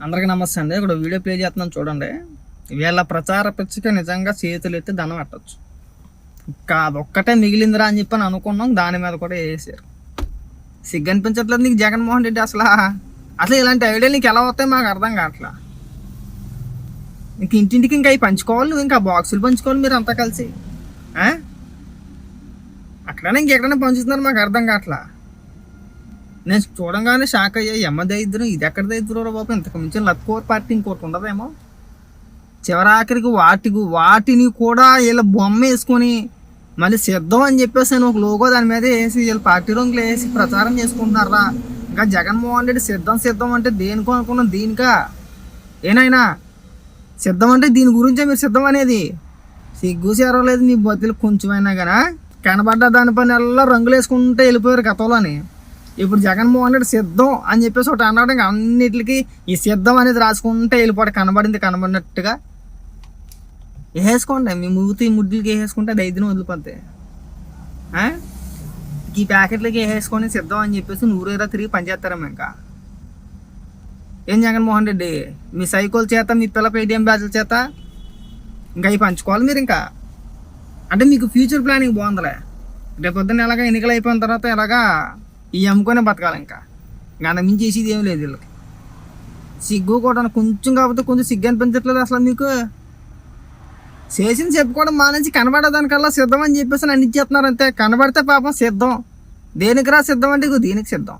అందరికీ నమస్తే అండి. ఇక్కడ వీడియో ప్లే చేస్తున్నాను చూడండి. వీళ్ళ ప్రచార పిచ్చికి నిజంగా చేతులు ఎత్తి దండం పెట్టచ్చు. అదొక్కటే మిగిలిందిరా అని చెప్పని అనుకున్నాం, దాని మీద కూడా వేసారు. సిగ్గు అనిపించట్లేదు నీకు జగన్మోహన్ రెడ్డి? అసలు ఇలాంటి ఐడియాలు నీకు ఎలా వస్తాయి మాకు అర్థం కావట్లా. ఇంక ఇంటింటికి ఇంకా అవి పంచుకోవాలి, నువ్వు ఇంకా బాక్సులు పంచుకోవాలి మీరు అంతా కలిసి. అక్కడనే ఇంకెక్కడైనా పంచుతున్నారు మాకు అర్థం కావట్లా. నేను చూడంగానే షాక్ అయ్యా, ఎమ్మ దరిద్రం, ఇది ఎక్కడ దరిద్రం బాబు, ఇంతకు మించిన లక్కోర్ పార్టీ ఇంకోటి ఉండదేమో. చివరాఖరికి వాటిని కూడా వీళ్ళ బొమ్మ వేసుకొని మళ్ళీ సిద్ధం అని చెప్పేసి ఒక లోగో దాని మీద వేసి వీళ్ళు పార్టీ రంగులు వేసి ప్రచారం చేసుకుంటున్నారా. ఇంకా జగన్మోహన్ రెడ్డి సిద్ధం అంటే దేనికో అనుకున్నాం, దీనికా ఏనైనా సిద్ధం అంటే దీని గురించే మీరు సిద్ధం అనేది. సిగ్గు చేరలేదు నీ బతులు కొంచెమైనా కానీ. కనబడ్డ దానిపైన ఎలా రంగులు వేసుకుంటే వెళ్ళిపోయారు గతంలోని. ఇప్పుడు జగన్మోహన్ రెడ్డి సిద్ధం అని చెప్పేసి ఒకటి అన్నాడు, ఇంకా అన్నిటికి ఈ సిద్ధం అనేది రాసుకుంటే వెళ్ళిపోవడం, కనబడినట్టుగా వేసుకోండి. మీ మూతి ముడ్లకి వేసుకుంటే అది 5 దినం వదిలిపోద్ది. ఈ ప్యాకెట్లకి వేసుకొని సిద్ధం అని చెప్పేసి నూరేరా తిరిగి పనిచేస్తారేమో. ఇంకా ఏం జగన్మోహన్ రెడ్డి, మీ సైకోల చేత, మీ పిల్ల పేటిఎం బ్యాచ్ల చేత ఇంకా అవి పంచుకోవాలి మీరు. ఇంకా అంటే మీకు ఫ్యూచర్ ప్లానింగ్ బాగుందిలే. రేపు పొద్దున్న ఎలాగా ఎన్నికలు అయిపోయిన తర్వాత ఎలాగా ఈ అమ్ముకొనే బతకాలి. ఇంకా అంత మించి చేసేది ఏం లేదు వీళ్ళకి. సిగ్గు కూడా కొంచెం కాకపోతే కొంచెం సిగ్గు అనిపించట్లేదు అసలు మీకు. చేసింది చెప్పుకోవడం మానేసి కనబడేదానికల్లా సిద్ధం అని చెప్పేసి నన్ను ఇచ్చేస్తున్నారు అంతే. కనబడితే పాపం సిద్ధం, దేనికి రా సిద్ధం అంటే దీనికి సిద్ధం.